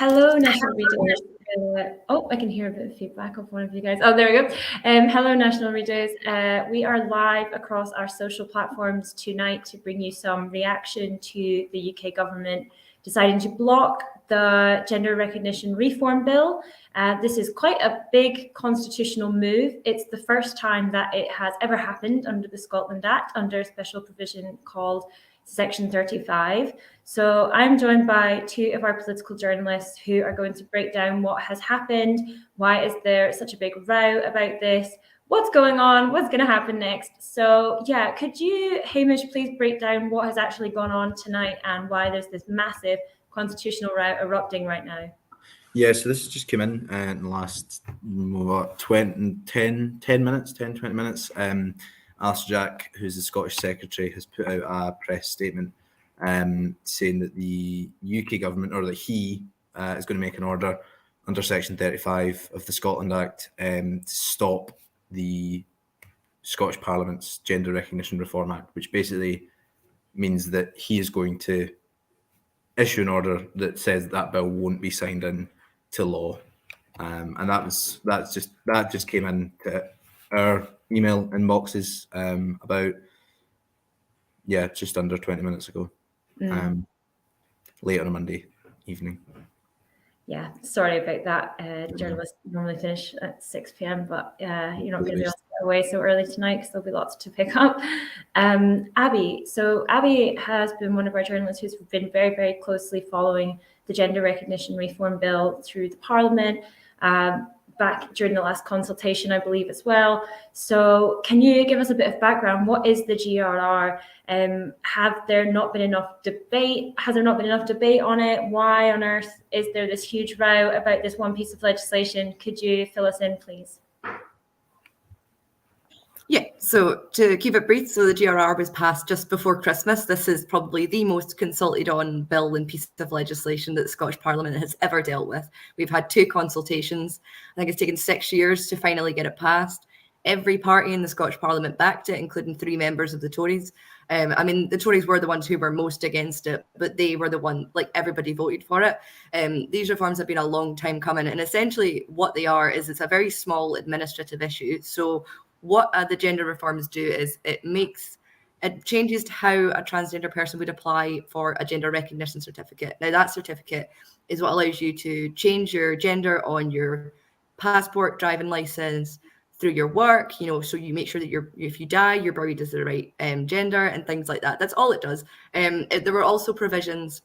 Hello, National Readers. I can hear a bit of feedback of one of you guys. Oh, there we go. Hello, National Readers. We are live across our social platforms tonight to bring you some reaction to the UK government deciding to block the Gender Recognition Reform Bill. This is quite a big constitutional move. It's the first time that it has ever happened under the Scotland Act, under a special provision called Section 35. So I'm joined by two of our political journalists who are going to break down what has happened, why is there such a big row about this, what's going on, what's going to happen next. So yeah, could you, Hamish, please break down what has actually gone on tonight and why there's this massive constitutional row erupting right now? Yeah, so this has just come in the last 10, 20 minutes. Alistair Jack, who's the Scottish Secretary, has put out a press statement saying that the UK government, or that he is going to make an order under Section 35 of the Scotland Act to stop the Scottish Parliament's Gender Recognition Reform Act, which basically means that he is going to issue an order that says that bill won't be signed into law. And that just came in to our email inboxes about just under 20 minutes ago, late on a Monday evening. Yeah, sorry about that. Journalists normally finish at 6 p.m, but you're not going to be able to get away so early tonight because there'll be lots to pick up. Abby, so Abby has been one of our journalists who's been very, very closely following the Gender Recognition Reform Bill through the Parliament, back during the last consultation, I believe, as well. So can you give us a bit of background? What is the GRR? Has there not been enough debate on it? Why on earth is there this huge row about this one piece of legislation? Could you fill us in, please? Yeah, so to keep it brief, so the GRR was passed just before Christmas. This is probably the most consulted on bill and piece of legislation that the Scottish Parliament has ever dealt with. We've had 2 consultations. I think it's taken 6 years to finally get it passed. Every party in the Scottish Parliament backed it, including 3 members of the Tories. The Tories were the ones who were most against it, but they were the one, everybody voted for it. These reforms have been a long time coming, and essentially what they are is it's a very small administrative issue. So what the gender reforms do is it changes to how a transgender person would apply for a gender recognition certificate. Now that certificate is what allows you to change your gender on your passport, driving license, through your work, so you make sure that if you die, you're buried as the right gender and things like that. That's all it does. There were also provisions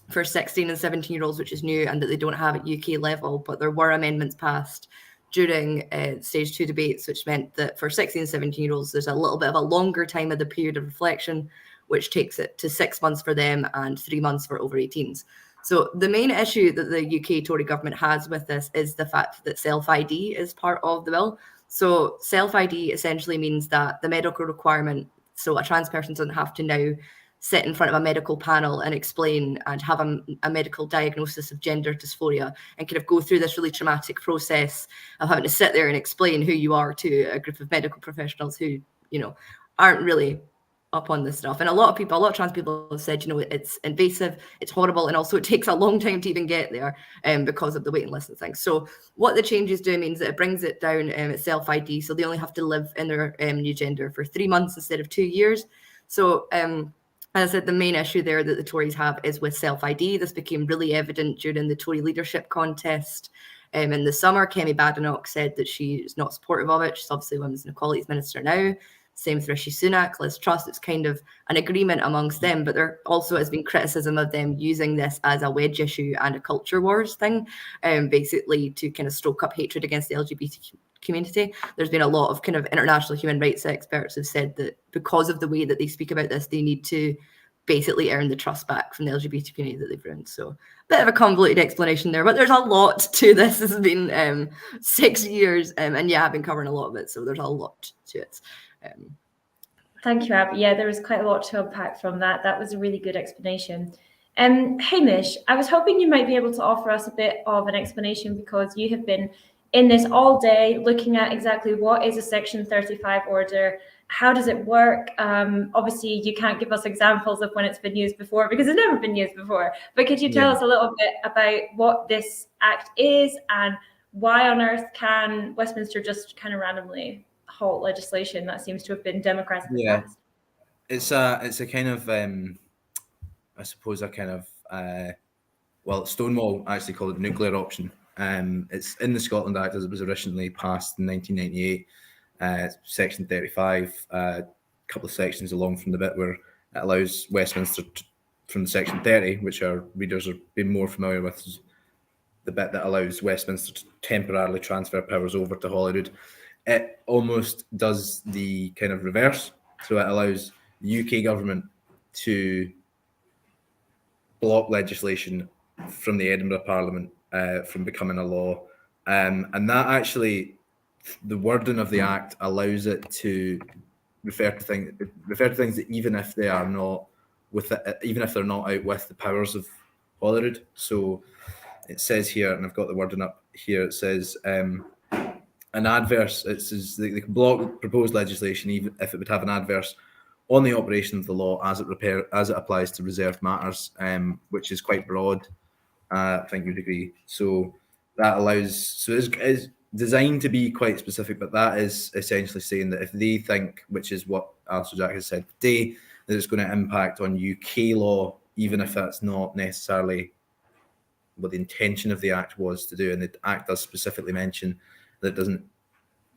for 16 and 17-year-olds, which is new and that they don't have at UK level, but there were amendments passed during stage 2 debates, which meant that for 16 and 17-year-olds, there's a little bit of a longer time of the period of reflection, which takes it to 6 months for them and 3 months for over 18s. So the main issue that the UK Tory government has with this is the fact that self-ID is part of the bill. So self-ID essentially means that the medical requirement, so a trans person doesn't have to now sit in front of a medical panel and explain and have a medical diagnosis of gender dysphoria and kind of go through this really traumatic process of having to sit there and explain who you are to a group of medical professionals who, aren't really up on this stuff. And a lot of trans people have said, it's invasive, it's horrible, and also it takes a long time to even get there because of the waiting list and things. So what the changes do means that it brings it down at self-ID, so they only have to live in their new gender for 3 months instead of 2 years. So as I said, the main issue there that the Tories have is with self-ID. This became really evident during the Tory leadership contest in the summer. Kemi Badenoch said that she is not supportive of it. She's obviously Women's and Equalities Minister now. Same with Rishi Sunak, Liz Truss. It's kind of an agreement amongst them, but there also has been criticism of them using this as a wedge issue and a culture wars thing, basically to kind of stoke up hatred against the LGBT community. There's been a lot of kind of international human rights experts have said that because of the way that they speak about this, they need to basically earn the trust back from the LGBT community that they've ruined. So a bit of a convoluted explanation there, but there's a lot to this. This has been 6 years, and I've been covering a lot of it, so there's a lot to it. Thank you, Abby. Yeah, there was quite a lot to unpack from that. That was a really good explanation. Hamish, I was hoping you might be able to offer us a bit of an explanation because you have been in this all day looking at exactly what is a Section 35 order, How does it work? Obviously, you can't give us examples of when it's been used before because it's never been used before. But could you tell us a little bit about what this act is and why on earth can Westminster just kind of randomly halt legislation that seems to have been democratically passed? It's a kind of I suppose a kind of well, Stonewall actually called it the nuclear option. It's in the Scotland Act as it was originally passed in 1998. Section 35, a couple of sections along from the bit where it allows Westminster from the section 30, which our readers are being more familiar with, is the bit that allows Westminster to temporarily transfer powers over to Holyrood. It almost does the kind of reverse. So it allows the UK government to block legislation from the Edinburgh Parliament from becoming a law. And that actually, the wording of the Act allows it to refer to things that even if they are not even if they're not out with the powers of Holyrood. So it says here, and I've got the wording up here, it says an adverse, it says they can block proposed legislation even if it would have an adverse on the operation of the law as it applies to reserved matters, which is quite broad. I think you'd agree. So that allows, so it's designed to be quite specific, but that is essentially saying that if they think, which is what Alistair Jack has said today, that it's going to impact on UK law, even if that's not necessarily what the intention of the Act was to do, and the Act does specifically mention that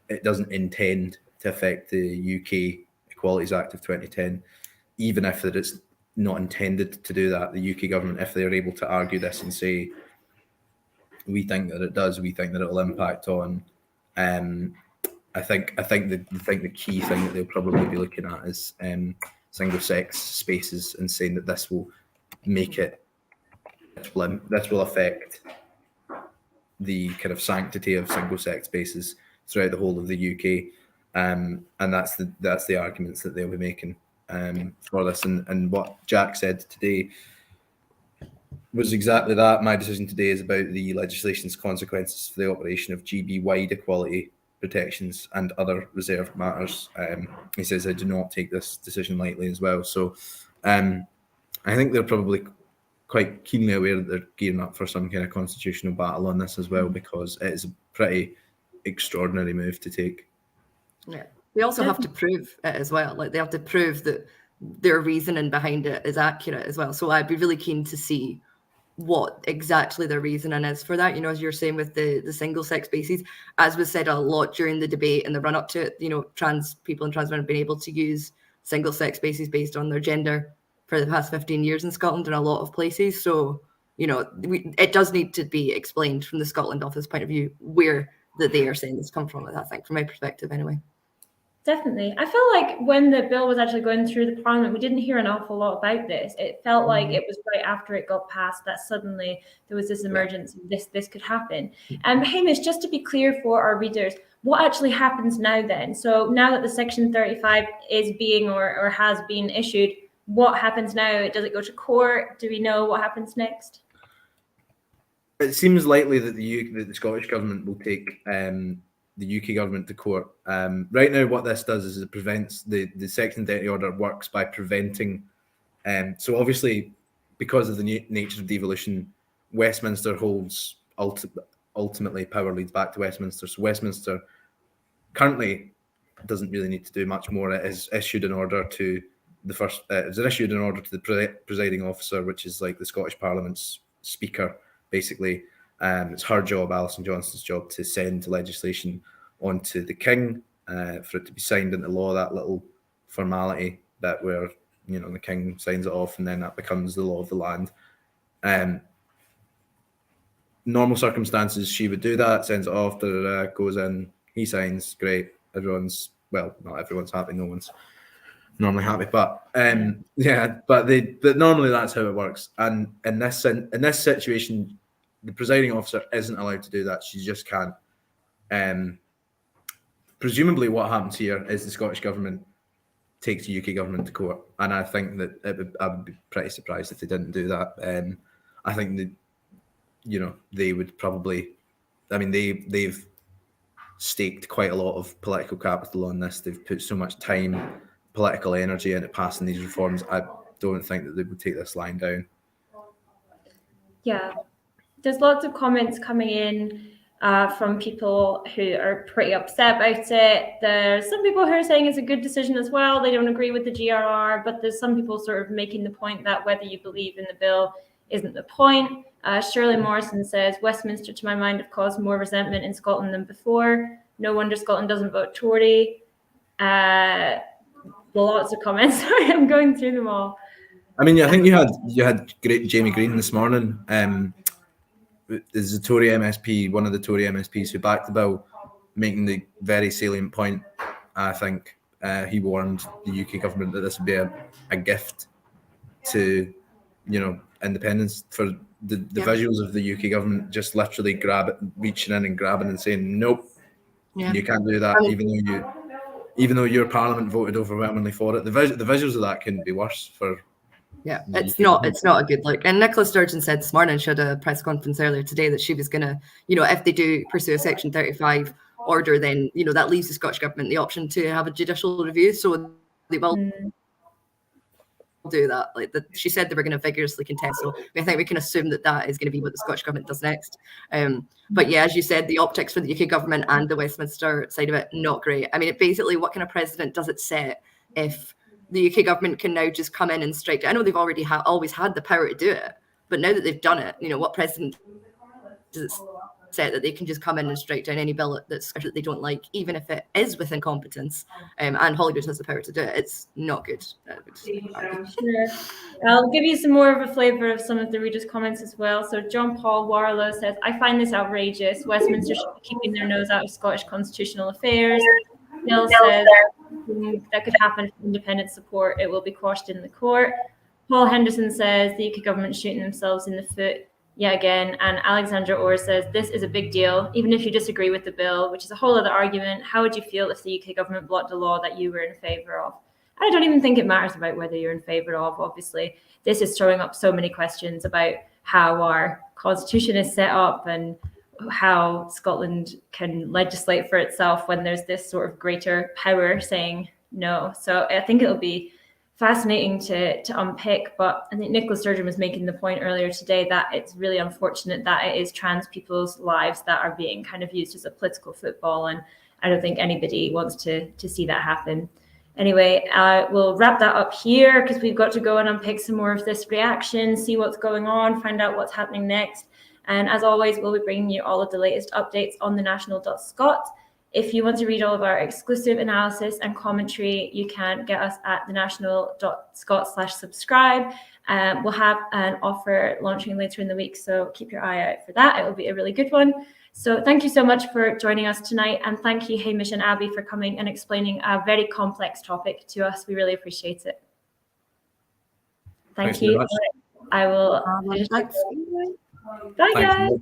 it doesn't intend to affect the UK Equalities Act of 2010, even if that it's not intended to do that. The UK government, if they're able to argue this and say, we think that it does, we think that it will impact on, I think the key thing that they'll probably be looking at is single-sex spaces, and saying that this will make it, this will affect the kind of sanctity of single-sex spaces throughout the whole of the UK, and that's the arguments that they'll be making for this. And what Jack said today was exactly that. My decision today is about the legislation's consequences for the operation of GB-wide equality protections and other reserved matters. He says, I do not take this decision lightly as well. So I think they're probably quite keenly aware that they're gearing up for some kind of constitutional battle on this as well, because it is a pretty extraordinary move to take. Yeah, they also have to prove it as well. Like, they have to prove that their reasoning behind it is accurate as well. So I'd be really keen to see what exactly their reasoning is for that. You know, as you're saying with the single sex bases, as was said a lot during the debate and the run up to it, you know, trans people and trans women have been able to use single sex bases based on their gender for the past 15 years in Scotland in a lot of places. So, you know, it does need to be explained from the Scotland Office point of view where that they are saying this come from, I think, from my perspective anyway. Definitely. I feel like when the bill was actually going through the Parliament, we didn't hear an awful lot about this. It felt like it was right after it got passed that suddenly there was this emergence of this could happen. And Hamish, just to be clear for our readers, what actually happens now then? So now that the Section 35 is being or has been issued, what happens now? Does it go to court? Do we know what happens next? It seems likely that the Scottish Government will take the UK government to court. Right now, what this does is it prevents the Section 30 order works by preventing. So obviously, because of the nature of devolution, Westminster holds ultimately power leads back to Westminster. So Westminster currently doesn't really need to do much more. It has issued an order to the presiding officer, which is like the Scottish Parliament's speaker, basically. It's her job, Alison Johnston's job, to send legislation onto the King for it to be signed into law. That little formality that where, you know, the King signs it off and then that becomes the law of the land. Normal circumstances, she would do that, sends it off, goes in, he signs, great. Everyone's, well, not everyone's happy, no one's normally happy, but but normally that's how it works. And in this situation, the presiding officer isn't allowed to do that. She just can't. Presumably what happens here is the Scottish Government takes the UK Government to court. And I think that I would be pretty surprised if they didn't do that. I think that, you know, they would probably, I mean, they've staked quite a lot of political capital on this. They've put so much time, political energy into passing these reforms. I don't think that they would take this lying down. Yeah, there's lots of comments coming in from people who are pretty upset about it. There's some people who are saying it's a good decision as well. They don't agree with the GRR, but there's some people sort of making the point that whether you believe in the bill isn't the point. Shirley Morrison says, Westminster, to my mind, have caused more resentment in Scotland than before. No wonder Scotland doesn't vote Tory. Lots of comments. Sorry, I'm going through them all. I mean, I think you had great Jamie Green this morning. Is a Tory MSP, one of the Tory MSPs who backed the bill, making the very salient point. I think he warned the UK government that this would be a gift to, independence. For the visuals of the UK government just literally reaching in and grabbing and saying, nope, you can't do that, even though your parliament voted overwhelmingly for it. The visuals of that couldn't be worse for. Yeah, it's not a good look. And Nicola Sturgeon said this morning, she had a press conference earlier today, that she was going to, if they do pursue a Section 35 order, then, that leaves the Scottish Government the option to have a judicial review. So they will do that. She said they were going to vigorously contest. So I think we can assume that is going to be what the Scottish Government does next. But yeah, as you said, the optics for the UK Government and the Westminster side of it, not great. I mean, basically, what kind of precedent does it set if the UK government can now just come in and strike down? I know they've already always had the power to do it, but now that they've done it, what precedent does it set that they can just come in and strike down any bill that they don't like, even if it is within competence? And Holyrood has the power to do it. It's not good. Sure. I'll give you some more of a flavour of some of the readers' comments as well. So John Paul Warlow says, I find this outrageous. Westminster should be keeping their nose out of Scottish constitutional affairs. Neil says that could happen if independent support, it will be quashed in the court. Paul Henderson says the UK government shooting themselves in the foot yet again. And Alexandra Orr says this is a big deal, even if you disagree with the bill, which is a whole other argument. How would you feel if the UK government blocked a law that you were in favour of? I don't even think it matters about whether you're in favour of. Obviously, this is throwing up so many questions about how our constitution is set up and how Scotland can legislate for itself when there's this sort of greater power saying no. So I think it'll be fascinating to unpick. But I think Nicola Sturgeon was making the point earlier today that it's really unfortunate that it is trans people's lives that are being kind of used as a political football. And I don't think anybody wants to see that happen. Anyway, we'll wrap that up here because we've got to go and unpick some more of this reaction, see what's going on, find out what's happening next. And as always, we'll be bringing you all of the latest updates on thenational.scot. If you want to read all of our exclusive analysis and commentary, you can get us at thenational.scot/subscribe. We'll have an offer launching later in the week, so keep your eye out for that. It will be a really good one. So thank you so much for joining us tonight. And thank you, Hamish and Abby, for coming and explaining a very complex topic to us. We really appreciate it. Thank you. I will. Thanks. Bye, guys.